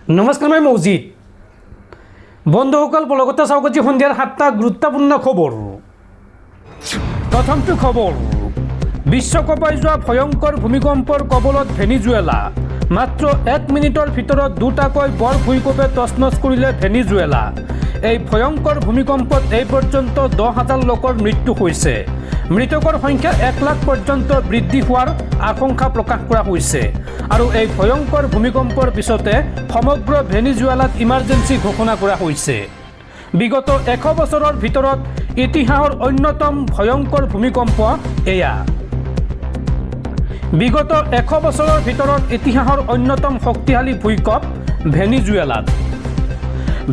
নমস্কাৰ, মই মৌজিদ। বন্ধুসকল, পলকতে চাওক আজি সন্ধিয়াৰ 7টা গুৰুত্বপূৰ্ণ খবৰ। প্ৰথমটো খবৰ, বিশ্বকাপত যোৱা ভয়ংকৰ ভূমিকম্পৰ কবলত ভেনিজুৱেলা। মাত্ৰ 1 মিনিটৰ ভিতৰত দুটাকৈ বৰ ভূমিকম্পে তছনছ কৰিলে ভেনিজুৱেলা। এই ভয়ংকৰ ভূমিকম্পত এই পৰ্যন্ত 10,000 লোকৰ মৃত্যু হৈছে। মৃতকৰ সংখ্যা 1 লাখ পৰ্যন্ত বৃদ্ধি হোৱাৰ আশংকা প্ৰকাশ কৰা হৈছে। আৰু এই ভয়ংকৰ ভূমিকম্পৰ পিছতে সমগ্ৰ ভেনিজুৱেলাত ইমাৰ্জেঞ্চি ঘোষণা কৰা হৈছে। বিগত 100 বছৰৰ ভিতৰত ইতিহাসৰ অন্যতম ভয়ংকৰ ভূমিকম্প এয়া। বিগত 100 বছৰৰ ভিতৰত ইতিহাসৰ অন্যতম শক্তিশালী ভূমিকম্প ভেনিজুৱেলাত।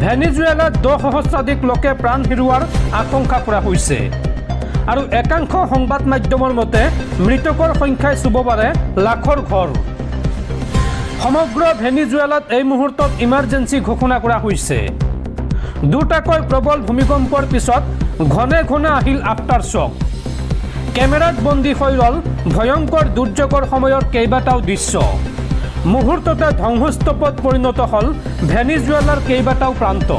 ভেনিজুৱেলাত 10 সহস্ৰাধিক লোকে প্ৰাণ হেৰুওৱাৰ আশংকা কৰা হৈছে। আৰু একাংশ সংবাদ মাধ্যমৰ মতে মৃতকৰ সংখ্যাই চুব পাৰে লাখৰ ঘৰ। সমগ্ৰ ভেনিজুৱেলাত এই মুহূৰ্তত ইমাৰ্জেঞ্চি ঘোষণা কৰা হৈছে। দুটাকৈ প্ৰবল ভূমিকম্পৰ পিছত ঘনে ঘনে আহিল আফটাৰ শ্বক। কেমেৰাত বন্দী হৈ ৰ'ল ভয়ংকৰ দুৰ্যোগৰ সময়ৰ কেইবাটাও দৃশ্য। মুহূৰ্ততে ধ্বংসস্তূপত পৰিণত হ'ল ভেনিজুৱেলাৰ কেইবাটাও প্ৰান্ত।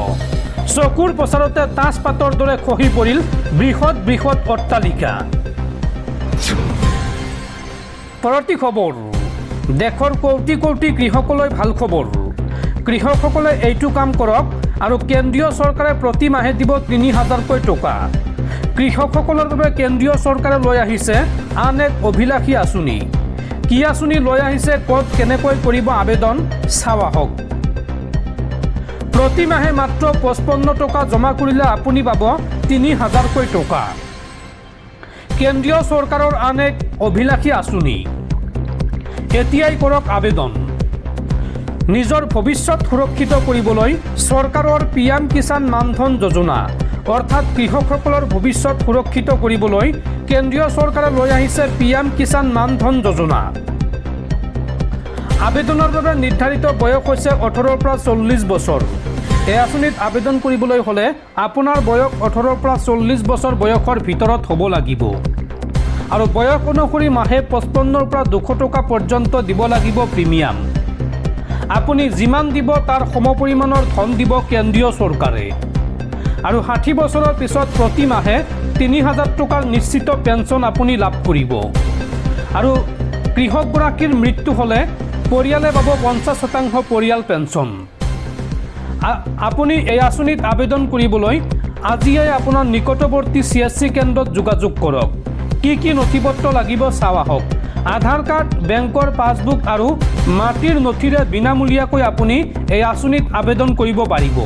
চকুৰ প্ৰচাৰতে তাজপাতৰ দৰে খহি পৰিল বৃহৎ বৃহৎ অট্টালিকা। পৰৱৰ্তী খবৰ, দেশৰ কোটি কোটি কৃষকলৈ ভাল খবৰ। কৃষকসকলে এইটো কাম কৰক আৰু কেন্দ্ৰীয় চৰকাৰে প্ৰতি মাহে দিব 3,000কৈ টকা। কৃষকসকলৰ বাবে কেন্দ্ৰীয় চৰকাৰে লৈ আহিছে আন এক অভিলাষী আঁচনি। কি আঁচনি লৈ আহিছে, ক'ত কেনেকৈ কৰিব আবেদন, চাওঁ আহক। প্ৰতি মাহে মাত্ৰ 55 টকা জমা কৰিলে আপুনি পাব 3,000কৈ টকা। কেন্দ্ৰীয় চৰকাৰৰ আন এক অভিলাষী আঁচনি। এতিয়াই কৰক আবেদন। নিজৰ ভৱিষ্যত সুৰক্ষিত কৰিবলৈ চৰকাৰৰ PM কিষাণ মানধন যোজনা অৰ্থাৎ কৃষকসকলৰ ভৱিষ্যত সুৰক্ষিত কৰিবলৈ কেন্দ্ৰীয় চৰকাৰে লৈ আহিছে PM কিষাণ মানধন যোজনা। আবেদনৰ বাবে নিৰ্ধাৰিত বয়স হৈছে 18ৰ পৰা 40 বছৰ। এই আঁচনিত আবেদন কৰিবলৈ হ'লে আপোনাৰ বয়স 18ৰ পৰা 40 বছৰ বয়সৰ ভিতৰত হ'ব লাগিব। আৰু বয়স অনুসৰি মাহে 55ৰ পৰা 200 টকা পৰ্যন্ত দিব লাগিব প্ৰিমিয়াম। আপুনি যিমান দিব তাৰ সমপৰিমাণৰ ধন দিব কেন্দ্ৰীয় চৰকাৰে। আৰু 60 বছৰৰ পিছত প্ৰতি মাহে 3,000 টকাৰ নিশ্চিত পেঞ্চন আপুনি লাভ কৰিব। আৰু কৃষকগৰাকীৰ মৃত্যু হ'লে পৰিয়ালে পাব 50% পৰিয়াল পেঞ্চন। আপুনি এই আঁচনিত আবেদন কৰিবলৈ আজিয়ে আপোনাৰ নিকটৱৰ্তী CSC কেন্দ্ৰত যোগাযোগ কৰক। কি কি নথিপত্ৰ লাগিব চাওঁ আহক। আধাৰ কাৰ্ড, বেংকৰ পাছবুক আৰু মাটিৰ নথিৰে বিনামূলীয়াকৈ আপুনি এই আঁচনিত আবেদন কৰিব পাৰিব।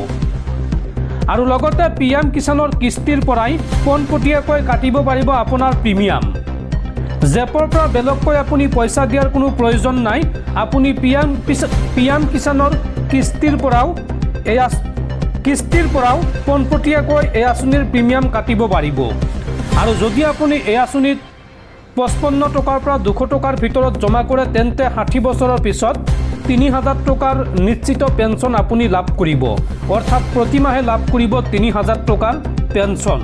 আৰু লগতে PM কিষাণৰ কিস্তিৰ পৰাই পোনপটীয়াকৈ কাটিব পাৰিব আপোনাৰ প্ৰিমিয়াম। জেপৰ পৰা বেলেগকৈ আপুনি পইচা দিয়াৰ কোনো প্ৰয়োজন নাই। আপুনি PM কিষাণৰ কিস্তিৰ পৰাও পোনপটীয়াকৈ এই আঁচনিৰ প্ৰিমিয়াম কাটিব পাৰিব। আৰু যদি আপুনি এই আঁচনিত 55 টকাৰ পৰা 200 টকাৰ ভিতৰত জমা কৰে তেন্তে 60 বছৰৰ পিছত 3,000 টকাৰ নিশ্চিত পেঞ্চন আপুনি লাভ কৰিব। অৰ্থাৎ প্ৰতি মাহে লাভ কৰিব 3,000 টকাৰ পেঞ্চন।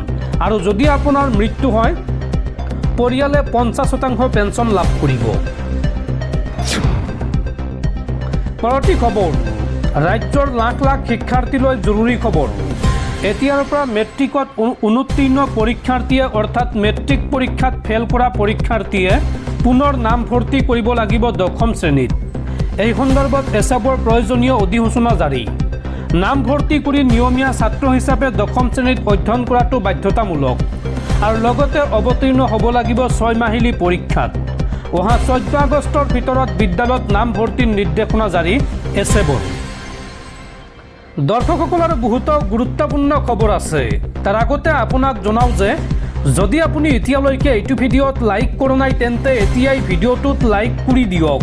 আৰু যদি আপোনাৰ মৃত্যু হয় পৰিয়ালে 50% পেঞ্চন লাভ কৰিব। পৰৱৰ্তী খবৰ, ৰাজ্যৰ লাখ লাখ শিক্ষাৰ্থীলৈ জৰুৰী খবৰ। এতিয়াৰ পৰা মেট্ৰিকত উত্তীৰ্ণ পৰীক্ষাৰ্থীয়ে অৰ্থাৎ মেট্ৰিক পৰীক্ষাত ফেল কৰা পৰীক্ষাৰ্থীয়ে পুনৰ নামভৰ্তি কৰিব লাগিব 10ম শ্ৰেণীত। এই সন্দৰ্ভত এছাবৰ প্ৰয়োজনীয় অধিসূচনা জাৰি। নামভৰ্তি কৰি নিয়মীয়া ছাত্ৰ হিচাপে 10ম শ্ৰেণীত অধ্যয়ন কৰাটো বাধ্যতামূলক। আৰু লগতে অৱতীৰ্ণ হ'ব লাগিব 6 মাহিলী পৰীক্ষাত। অহা 14 আগষ্টৰ ভিতৰত বিদ্যালয়ত নামভৰ্তিৰ নিৰ্দেশনা জাৰি এছেবৰ। দৰ্শকসকলৰ বহুতো গুৰুত্বপূৰ্ণ খবৰ আছে। তাৰ আগতে আপোনাক জনাওঁ যে যদি আপুনি এতিয়ালৈকে এইটো ভিডিঅ'ত লাইক কৰা নাই তেন্তে এতিয়াই ভিডিঅ'টোত লাইক কৰি দিয়ক।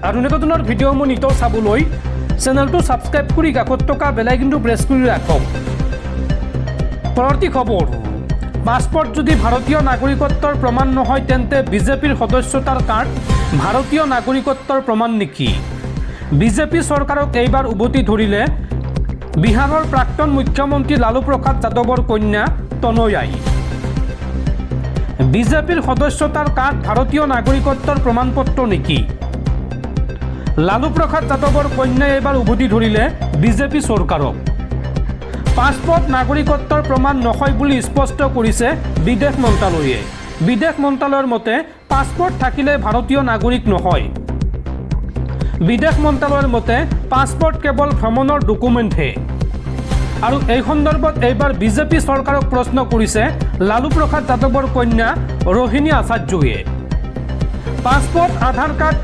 আৰু এনেকুৱা ধৰণৰ ভিডিঅ'সমূহ নিতৌ চাবলৈ চেনেলটো ছাবস্ক্ৰাইব কৰি কাষত থকা বেল আইকনটো প্ৰেছ কৰি ৰাখক। পৰৱৰ্তী খবৰ, পাছপৰ্ট যদি ভাৰতীয় নাগৰিকত্বৰ প্ৰমাণ নহয় তেন্তে বিজেপিৰ সদস্যতাৰ কাৰ্ড ভাৰতীয় নাগৰিকত্বৰ প্ৰমাণ নেকি? বিজেপি চৰকাৰক এইবাৰ উভতি ধৰিলে বিহাৰৰ প্ৰাক্তন মুখ্যমন্ত্ৰী লালু প্ৰসাদ যাদৱৰ কন্যা তনয়াই। বিজেপিৰ সদস্যতাৰ কাৰ্ড ভাৰতীয় নাগৰিকত্বৰ প্ৰমাণপত্ৰ নেকি? লালু প্ৰসাদ যাদৱৰ কন্যাই এইবাৰ উভতি ধৰিলে বিজেপি চৰকাৰক। পাছপোৰ্ট নাগৰিকত্বৰ প্ৰমাণ নহয় বুলি স্পষ্ট কৰিছে বিদেশ মন্ত্ৰালয়ে। বিদেশ মন্ত্ৰালয়ৰ মতে পাছপোৰ্ট থাকিলে ভাৰতীয় নাগৰিক নহয়। বিদেশ মন্ত্ৰালয়ৰ মতে পাছপোৰ্ট কেৱল ভ্ৰমণৰ ডকুমেণ্টহে। আৰু এই সন্দৰ্ভত এইবাৰ বিজেপি চৰকাৰক প্ৰশ্ন কৰিছে লালু প্ৰসাদ যাদৱৰ কন্যা ৰোহিণী আচাৰ্যয়ে। Passport, Aadhaar card,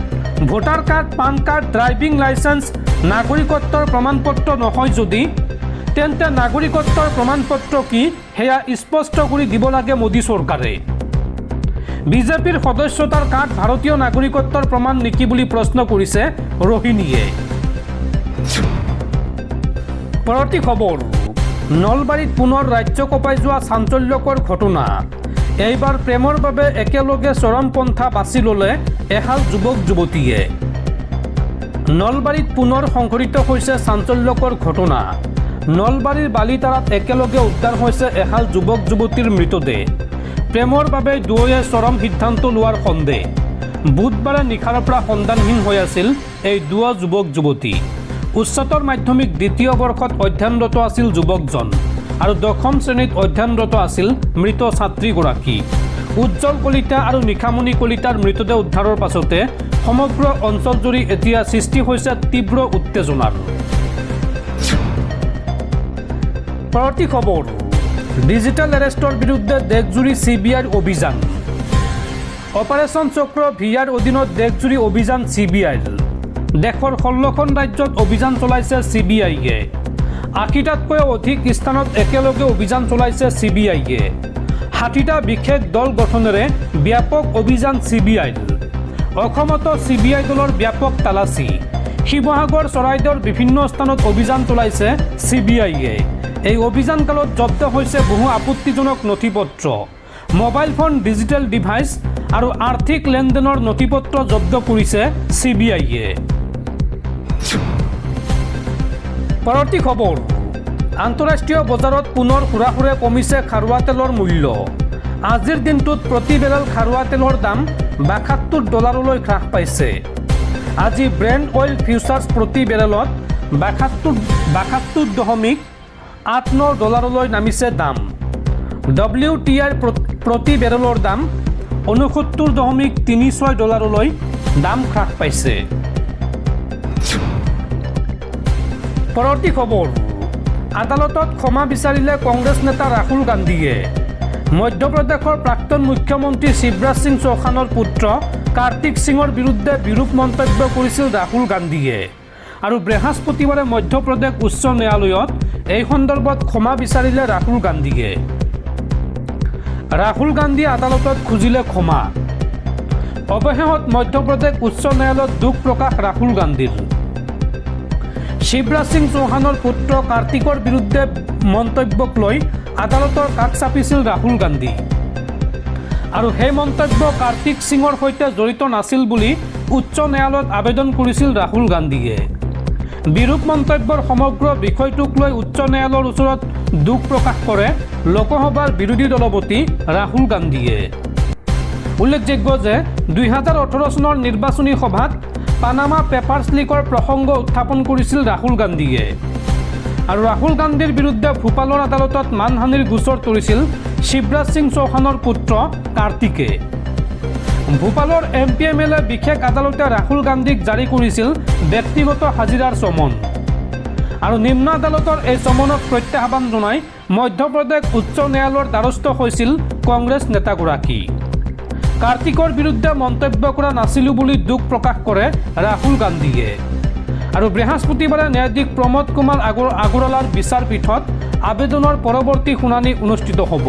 voter card, PAN card, driving licence নাগৰিকত্বৰ প্ৰমাণপত্ৰ নহয় যদি তেন্তে নাগৰিকত্বৰ প্ৰমাণপত্ৰ কি সেয়া স্পষ্ট কৰি দিব লাগে মোদী চৰকাৰে। বিজেপিৰ সদস্যতাৰ কাৰ্ড ভাৰতীয় নাগৰিকত্বৰ প্ৰমাণ নেকি বুলি প্ৰশ্ন কৰিছে ৰোহিণীয়ে। পৰৱৰ্তী খবৰ, নলবাৰীত পুনৰ ৰাজ্য কঁপাই যোৱা চাঞ্চল্যকৰ ঘটনা। এইবাৰ প্ৰেমৰ বাবে একেলগে চৰমপন্থা বাছি ল'লে এহাল যুৱক যুৱতীয়ে। নলবাৰীত পুনৰ সংঘটিত হৈছে চাঞ্চল্যকৰ ঘটনা। নলবাৰীৰ বালিতাৰাত একেলগে উদ্ধাৰ হৈছে এহাল যুৱক যুৱতীৰ মৃতদেহ। প্ৰেমৰ বাবে দুয়োয়ে চৰম সিদ্ধান্ত লোৱাৰ সন্দেহ। বুধবাৰে নিশাৰ পৰা সন্ধানহীন হৈ আছিল এই দুয়ো যুৱক যুৱতী। উচ্চতৰ মাধ্যমিক দ্বিতীয় বৰ্ষত অধ্যয়নৰত আছিল যুৱকজন আৰু দশম শ্ৰেণীত অধ্যয়নৰত আছিল মৃত ছাত্ৰীগৰাকী। উজ্জ্বল কলিতা আৰু নিশামণি কলিতাৰ মৃতদেহ উদ্ধাৰৰ পাছতে সমগ্ৰ অঞ্চলজুৰি এতিয়া সৃষ্টি হৈছে তীব্ৰ উত্তেজনাৰ। পৰৱৰ্তী খবৰ, ডিজিটেল এৰেষ্টৰ বিৰুদ্ধে দেশজুৰি CBIৰ অভিযান। অপাৰেশ্যন চক্ৰ ভিআৰ অধীনত দেশজুৰি অভিযান CBIৰ। দেশৰ 16খন ৰাজ্যত অভিযান চলাইছে CBIয়ে। 80টাতকৈও অধিক স্থানত একেলগে অভিযান চলাইছে CBIয়ে। 60টা বিশেষ দল গঠনেৰে ব্যাপক অভিযান CBIৰ। অসমতো CBI দলৰ ব্যাপক তালাচী। শিৱসাগৰ, চৰাইদেউৰ বিভিন্ন স্থানত অভিযান চলাইছে CBIয়ে। এই অভিযানকালত জব্দ হৈছে বহু আপত্তিজনক নথিপত্ৰ, মোবাইল ফোন, ডিজিটেল ডিভাইচ আৰু আৰ্থিক লেনদেনৰ নথিপত্ৰ জব্দ কৰিছে CBIয়ে। পৰৱৰ্তী খবৰ, আন্তঃৰাষ্ট্ৰীয় বজাৰত পুনৰ হুৰাহুৰে কমিছে খাৰুৱা তেলৰ মূল্য। আজিৰ দিনটোত প্ৰতি বেৰেল খাৰুৱা তেলৰ দাম $72 হ্ৰাস পাইছে। আজি ব্ৰেণ্ট অইল ফিউচাৰ্ছ প্ৰতি বেৰেলত 72.89 নামিছে দাম। WTI প্ৰতি বেৰেলৰ দাম $69.36 দাম হ্ৰাস পাইছে। পৰৱৰ্তী খবৰ, আদালতত ক্ষমা বিচাৰিলে কংগ্ৰেছ নেতা ৰাহুল গান্ধীয়ে। মধ্যপ্ৰদেশৰ প্ৰাক্তন মুখ্যমন্ত্ৰী শিৱৰাজ সিং চৌহানৰ পুত্ৰ কাৰ্তিক সিঙৰ বিৰুদ্ধে বিৰূপ মন্তব্য কৰিছিল ৰাহুল গান্ধীয়ে আৰু বৃহস্পতিবাৰে মধ্যপ্ৰদেশ উচ্চ ন্যায়ালয়ত এই সন্দৰ্ভত ক্ষমা বিচাৰিলে ৰাহুল গান্ধীয়ে। ৰাহুল গান্ধীয়ে আদালতত খুজিলে ক্ষমা। অৱশেষত মধ্যপ্ৰদেশ উচ্চ ন্যায়ালয়ত দুখ প্ৰকাশ ৰাহুল গান্ধীৰ। শিৱৰাজ সিং চৌহানৰ পুত্ৰ কাৰ্তিকৰ বিৰুদ্ধে মন্তব্যক লৈ আদালতৰ কাষ চাপিছিল ৰাহুল গান্ধী আৰু সেই মন্তব্য কাৰ্তিক সিঙৰ সৈতে জড়িত নাছিল বুলি উচ্চ ন্যায়ালয়ত আবেদন কৰিছিল ৰাহুল গান্ধীয়ে। বিৰূপ মন্তব্যৰ সমগ্ৰ বিষয়টোক লৈ উচ্চ ন্যায়ালয়ৰ ওচৰত দুখ প্ৰকাশ কৰে লোকসভাৰ বিৰোধী দলপতি ৰাহুল গান্ধীয়ে। উল্লেখযোগ্য যে 2018 চনৰ নিৰ্বাচনী সভাত পানামা পেপাৰ্ছ লিকৰ প্ৰসংগ উত্থাপন কৰিছিল ৰাহুল গান্ধীয়ে আৰু ৰাহুল গান্ধীৰ বিৰুদ্ধে ভূপালৰ আদালতত মানহানিৰ গোচৰ তৰিছিল শিৱৰাজ সিং চৌহানৰ পুত্ৰ কাৰ্তিকে। ভূপালৰ MPMLA বিশেষ আদালতে ৰাহুল গান্ধীক জাৰি কৰিছিল ব্যক্তিগত হাজিৰাৰ চমন আৰু নিম্ন আদালতৰ এই চমনক প্ৰত্যাহ্বান জনাই মধ্যপ্ৰদেশ উচ্চ ন্যায়ালয়ৰ দ্বাৰস্থ হৈছিল কংগ্ৰেছ নেতাগৰাকী। কাৰ্তিকৰ বিৰুদ্ধে মন্তব্য কৰা নাছিলো বুলি দুখ প্ৰকাশ কৰে ৰাহুল গান্ধীয়ে আৰু বৃহস্পতিবাৰে ন্যায়াধীশ প্ৰমোদ কুমাৰ আগৰৱালাৰ বিচাৰপীঠত আবেদনৰ পৰৱৰ্তী শুনানি অনুষ্ঠিত হ'ব।